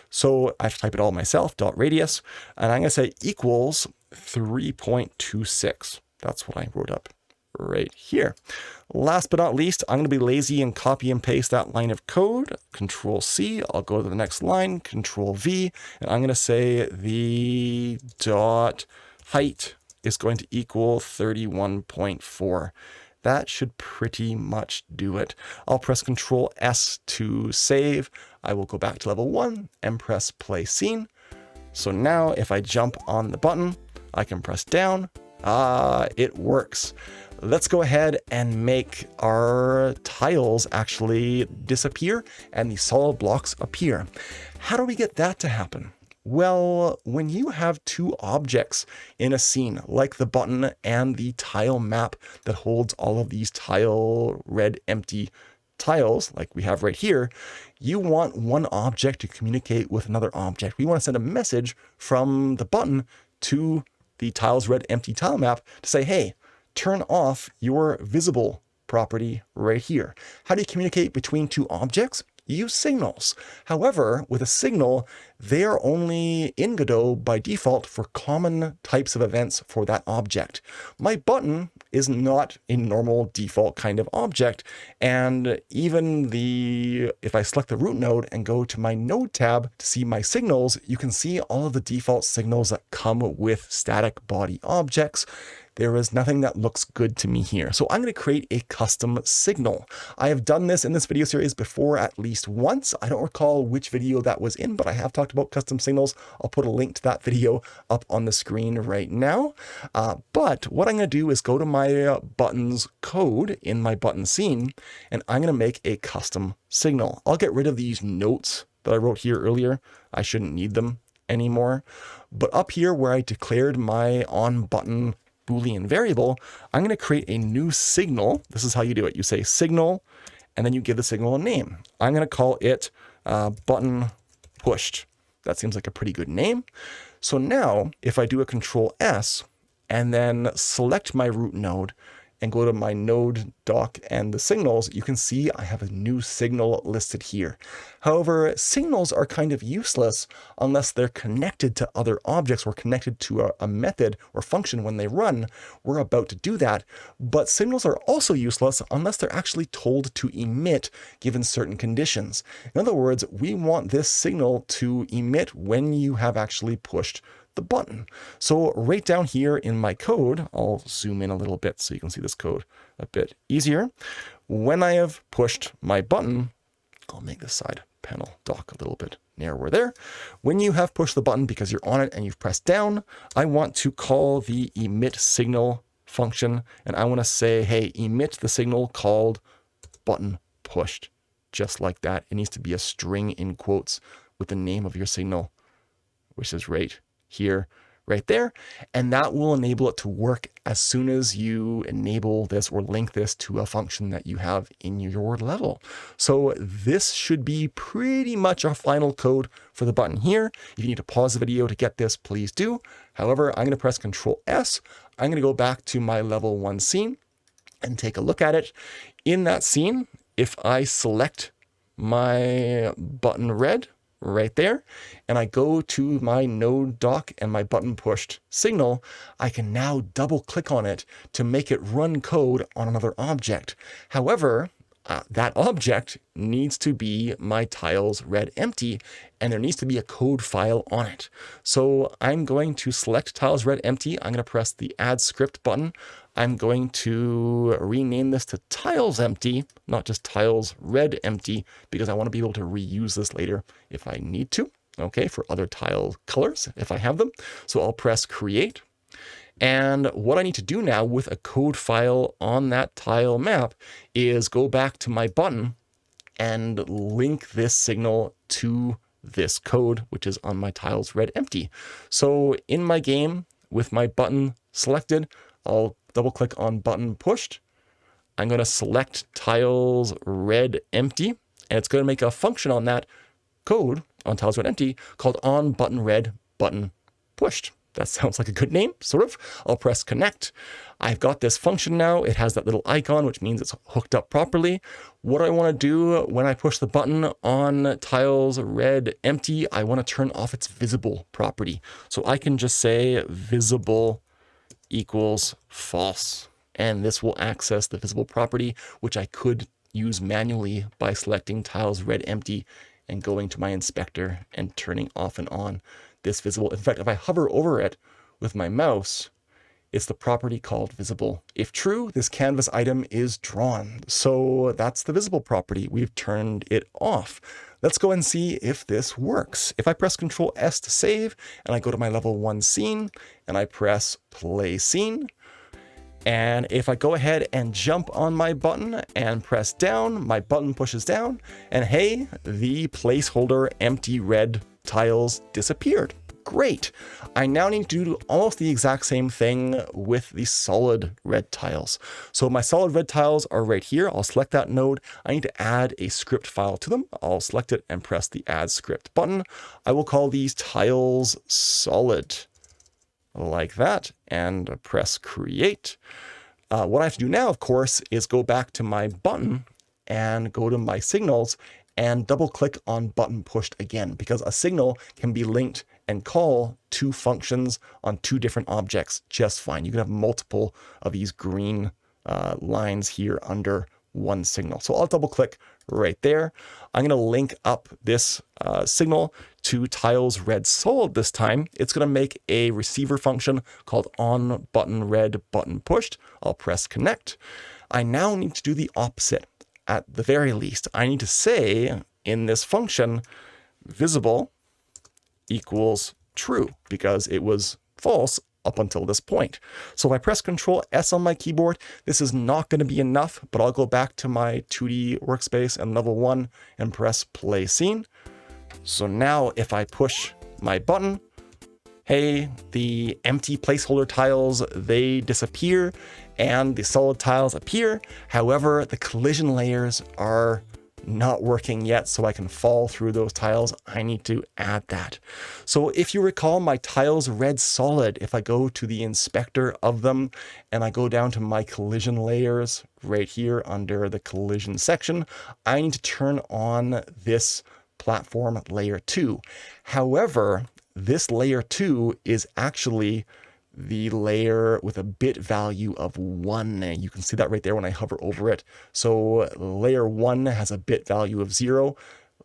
So I have to type it all myself, dot radius, and I'm going to say equals 3.26. That's what I wrote up right here. Last but not least, I'm going to be lazy and copy and paste that line of code. Control C, I'll go to the next line, Control V, and I'm going to say the dot height is going to equal 31.4. That should pretty much do it. I'll press Control S to save. I will go back to level 1 and press play scene. So now if I jump on the button, I can press down. It works. Let's go ahead and make our tiles actually disappear and the solid blocks appear. How do we get that to happen? Well, when you have two objects in a scene, like the button and the tile map that holds all of these tile red empty tiles, like we have right here, you want one object to communicate with another object. We want to send a message from the button to the tiles red empty tile map to say, hey, turn off your visible property right here. How do you communicate between two objects? Use signals. However, with a signal, they are only in Godot by default for common types of events for that object. My button is not a normal default kind of object. And even if I select the root node and go to my node tab to see my signals, you can see all of the default signals that come with static body objects. There is nothing that looks good to me here. So I'm going to create a custom signal. I have done this in this video series before at least once. I don't recall which video that was in, but I have talked about custom signals. I'll put a link to that video up on the screen right now. But what I'm going to do is go to my buttons code in my button scene, and I'm going to make a custom signal. I'll get rid of these notes that I wrote here earlier. I shouldn't need them anymore. But up here where I declared my on button Boolean variable, I'm going to create a new signal. This is how you do it. You say signal, and then you give the signal a name. I'm going to call it button pushed. That seems like a pretty good name. So now if I do a Control S and then select my root node and go to my node doc and the signals, you can see I have a new signal listed here. However, signals are kind of useless unless they're connected to other objects or connected to a method or function when they run. We're about to do that, but signals are also useless unless they're actually told to emit given certain conditions. In other words, we want this signal to emit when you have actually pushed the button. So right down here in my code, I'll zoom in a little bit so you can see this code a bit easier. When I have pushed my button, I'll make this side panel dock a little bit narrower there. When you have pushed the button because you're on it and you've pressed down, I want to call the emit signal function, and I want to say, hey, emit the signal called button pushed. Just like that. It needs to be a string in quotes with the name of your signal, which is right here, right there. And that will enable it to work as soon as you enable this or link this to a function that you have in your level. So this should be pretty much our final code for the button here. If you need to pause the video to get this, please do. However, I'm going to press Control S. I'm going to go back to my level 1 scene and take a look at it. In that scene, if I select my button red, right there, and I go to my node doc and my button pushed signal, I can now double click on it to make it run code on another object. However, that object needs to be my tiles red empty, and there needs to be a code file on it. So I'm going to select tiles red empty. I'm going to press the add script button. I'm going to rename this to tiles empty, not just tiles red empty, because I want to be able to reuse this later if I need to, okay, for other tile colors if I have them. So I'll press create. And what I need to do now with a code file on that tile map is go back to my button and link this signal to this code, which is on my tiles red empty. So in my game with my button selected, I'll double click on button pushed. I'm going to select tiles red empty, and it's going to make a function on that code on tiles red empty called on button red button pushed. That sounds like a good name, sort of. I'll press connect. I've got this function now. It has that little icon, which means it's hooked up properly. What I want to do when I push the button on tiles red empty, I want to turn off its visible property. So I can just say visible equals false. and this will access the visible property, which I could use manually by selecting tiles red empty and going to my inspector and turning off and on this visible. In fact, if I hover over it with my mouse, it's the property called visible. If true, this canvas item is drawn. So that's the visible property. We've turned it off. Let's go and see if this works. If I press Control S to save and I go to my level 1 scene and I press play scene, and if I go ahead and jump on my button and press down, my button pushes down, and hey, the placeholder empty red tiles disappeared. Great. I now need to do almost the exact same thing with the solid red tiles. So my solid red tiles are right here. I'll select that node. I need to add a script file to them. I'll select it and press the add script button. I will call these tiles solid, like that, and press create. What I have to do now, of course, is go back to my button and go to my signals and double click on button pushed again, because a signal can be linked and call two functions on two different objects just fine. You can have multiple of these green lines here under one signal. So I'll double click right there. I'm going to link up this signal to tiles red solid this time. It's going to make a receiver function called on button red button pushed. I'll press connect. I now need to do the opposite. At the very least, I need to say in this function visible equals true, because it was false up until this point. So if I press Control S on my keyboard, this is not going to be enough, but I'll go back to my 2D workspace and level 1 and press play scene. So now if I push my button, hey, the empty placeholder tiles, they disappear and the solid tiles appear. However, the collision layers are not working yet, so I can fall through those tiles. I need to add that. So if you recall my tiles red solid, if I go to the inspector of them and I go down to my collision layers right here under the collision section, I need to turn on this platform layer 2. However, this layer 2 is actually the layer with a bit value of 1. You can see that right there when I hover over it. So layer 1 has a bit value of 0.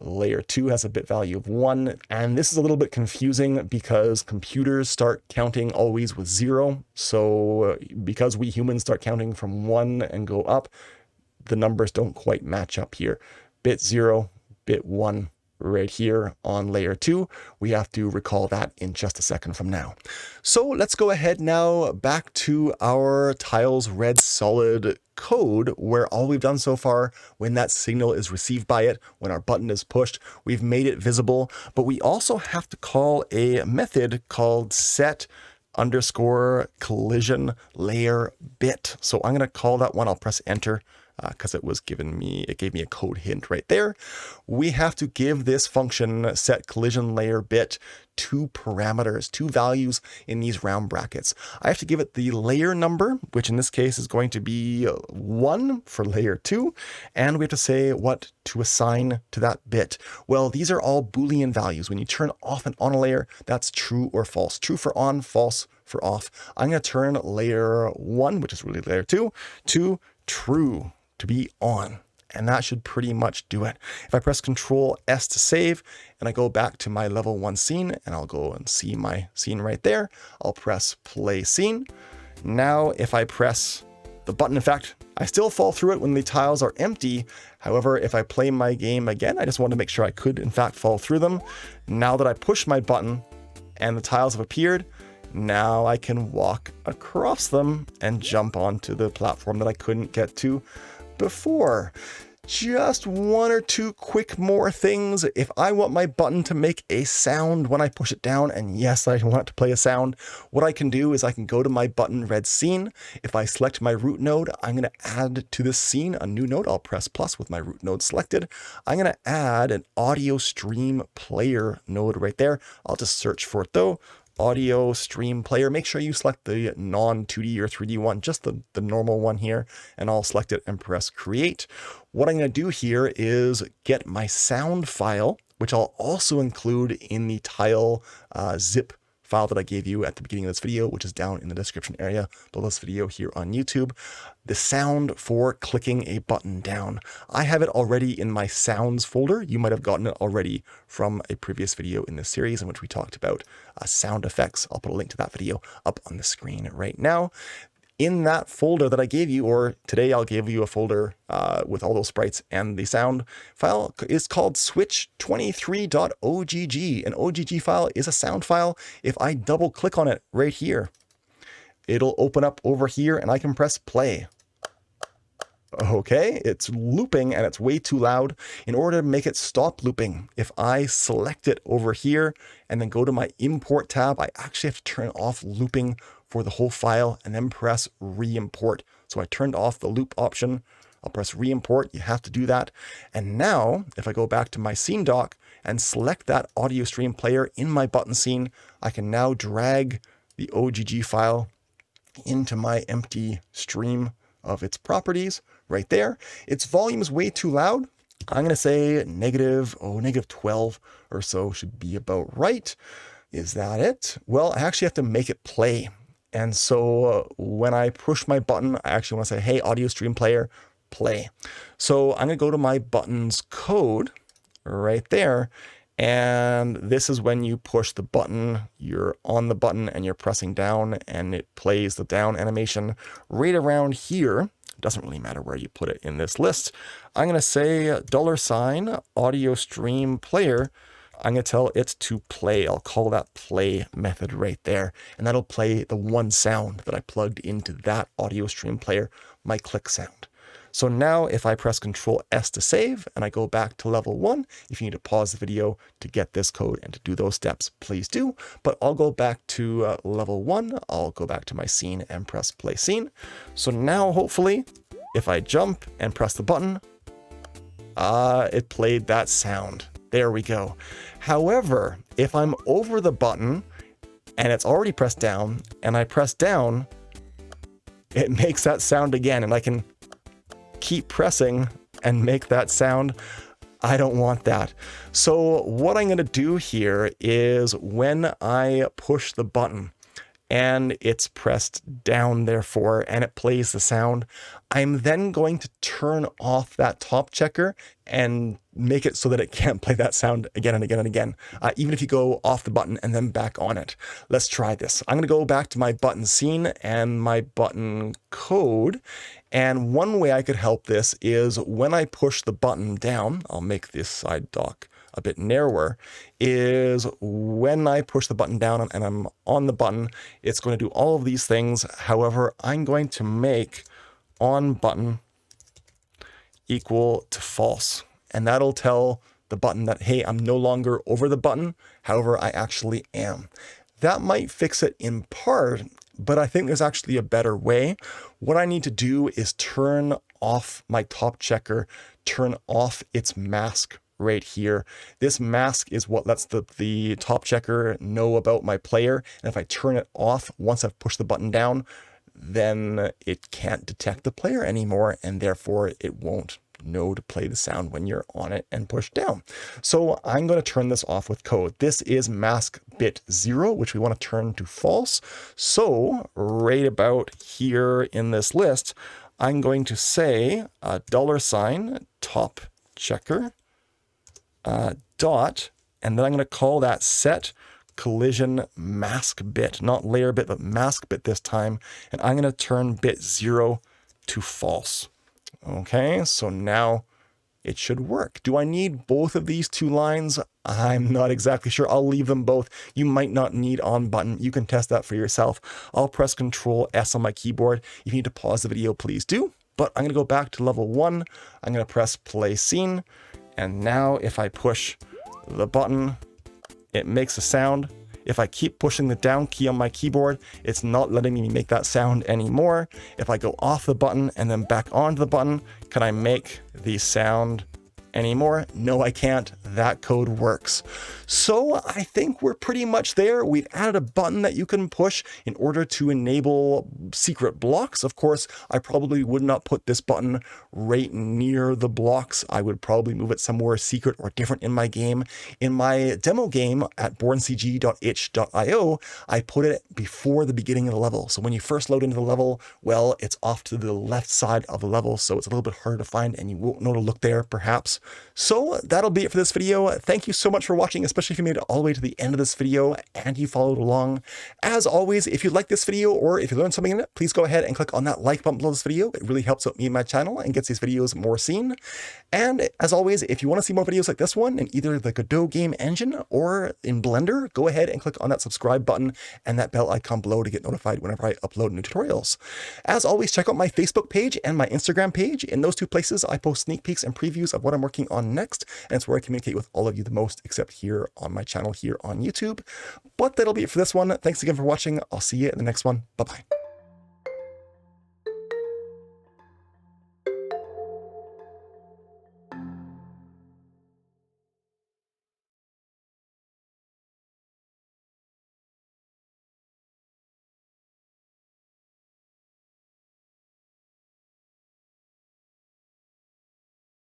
Layer 2 has a bit value of 1. And this is a little bit confusing because computers start counting always with 0. So because we humans start counting from 1 and go up, the numbers don't quite match up here. Bit 0, bit 1. Right here on layer 2. We have to recall that in just a second from now. So let's go ahead now back to our tiles red solid code, where all we've done so far, when that signal is received by it, when our button is pushed, we've made it visible, but we also have to call a method called set underscore collision layer bit. So I'm going to call that one. I'll press enter, because it gave me a code hint right there. We have to give this function set collision layer bit 2 parameters, 2 values in these round brackets. I have to give it the layer number, which in this case is going to be 1 for layer 2, and we have to say what to assign to that bit. Well, these are all Boolean values. When you turn off and on a layer, that's true or false. True for on, false for off. I'm going to turn layer 1, which is really layer 2, to true, to be on. And that should pretty much do it. If I press Control S to save and I go back to my level 1 scene and I'll go and see my scene right there, I'll press play scene. Now, if I press the button, in fact, I still fall through it when the tiles are empty. However, if I play my game again, I just wanted to make sure I could in fact fall through them. Now that I push my button and the tiles have appeared, now I can walk across them and jump onto the platform that I couldn't get to before. Just 1 or 2 quick more things. If I want my button to make a sound when I push it down, and yes, I want it to play a sound, what I can do is I can go to my button red scene. If I select my root node, I'm going to add to this scene a new node. I'll press plus with my root node selected. I'm going to add an audio stream player node right there. I'll just search for it though. Audio stream player. Make sure you select the non-2D or 3D one, just the normal one here, and I'll select it and press create. What I'm going to do here is get my sound file, which I'll also include in the tile zip file that I gave you at the beginning of this video, which is down in the description area below this video here on YouTube. The sound for clicking a button down. I have it already in my sounds folder. You might have gotten it already from a previous video in this series in which we talked about sound effects. I'll put a link to that video up on the screen right now. In that folder that I gave you, or today I'll give you a folder with all those sprites and the sound file, is called switch23.ogg. An OGG file is a sound file. If I double click on it right here, it'll open up over here and I can press play. Okay, it's looping and it's way too loud. In order to make it stop looping, if I select it over here and then go to my import tab, I actually have to turn off looping for the whole file and then press re-import. So I turned off the loop option. I'll press re-import. You have to do that. And now if I go back to my scene dock and select that audio stream player in my button scene, I can now drag the OGG file into my empty stream of its properties right there. Its volume is way too loud. I'm going to say negative 12 or so should be about right. Is that it? Well, I actually have to make it play. And so when I push my button, I actually want to say, hey, audio stream player, play. So I'm going to go to my buttons code right there. And this is when you push the button, you're on the button and you're pressing down and it plays the down animation right around here. It doesn't really matter where you put it in this list. I'm going to say $ audio stream player. I'm going to tell it to play. I'll call that play method right there. And that'll play the one sound that I plugged into that audio stream player, my click sound. So now if I press Control S to save and I go back to level 1, if you need to pause the video to get this code and to do those steps, please do. But I'll go back to level 1. I'll go back to my scene and press play scene. So now hopefully if I jump and press the button, it played that sound. There we go. However, if I'm over the button and it's already pressed down and I press down, it makes that sound again and I can keep pressing and make that sound. I don't want that. So what I'm going to do here is when I push the button and it's pressed down therefore, and it plays the sound, I'm then going to turn off that TopChecker and make it so that it can't play that sound again and again and again, even if you go off the button and then back on it. Let's try this. I'm going to go back to my button scene and my button code. And one way I could help this is when I push the button down, I'll make this side dock a bit narrower, is when I push the button down and I'm on the button, it's going to do all of these things. However, I'm going to make on button equal to false. And that'll tell the button that, hey, I'm no longer over the button. However, I actually am. That might fix it in part, but I think there's actually a better way. What I need to do is turn off my TopChecker, turn off its mask right here. This mask is what lets the TopChecker know about my player. And if I turn it off once I've pushed the button down, then it can't detect the player anymore, and therefore it won't know to play the sound when you're on it and push down. So I'm going to turn this off with code. This is mask bit 0, which we want to turn to false. So right about here in this list, I'm going to say $TopChecker dot, and then I'm going to call that set collision mask bit, not layer bit, but mask bit this time. And I'm going to turn bit 0 to false. Okay, so now it should work. Do I need both of these two lines? I'm not exactly sure. I'll leave them both. You might not need on button. You can test that for yourself. I'll press Control S on my keyboard. If you need to pause the video, please do. But I'm going to go back to level 1. I'm going to press play scene. And now if I push the button, it makes a sound. If I keep pushing the down key on my keyboard, it's not letting me make that sound anymore. If I go off the button and then back onto the button, can I make the sound anymore? No, I can't. that code works. So I think we're pretty much there. We've added a button that you can push in order to enable secret blocks. Of course, I probably would not put this button right near the blocks. I would probably move it somewhere secret or different in my game. In my demo game at borncg.itch.io, I put it before the beginning of the level. So when you first load into the level, well, it's off to the left side of the level, so it's a little bit harder to find and you won't know to look there perhaps. So that'll be it for this video. Thank you so much for watching, especially if you made it all the way to the end of this video and you followed along. As always, if you like this video or if you learned something in it, please go ahead and click on that like button below this video. It really helps out me and my channel and gets these videos more seen. And as always, if you want to see more videos like this one in either the Godot game engine or in Blender, go ahead and click on that subscribe button and that bell icon below to get notified whenever I upload new tutorials. As always, check out my Facebook page and my Instagram page. In those two places, I post sneak peeks and previews of what I'm working on next, and it's where I communicate with all of you the most, except here on my channel here on YouTube. But that'll be it for this one. Thanks again for watching. I'll see you in the next one. Bye-bye.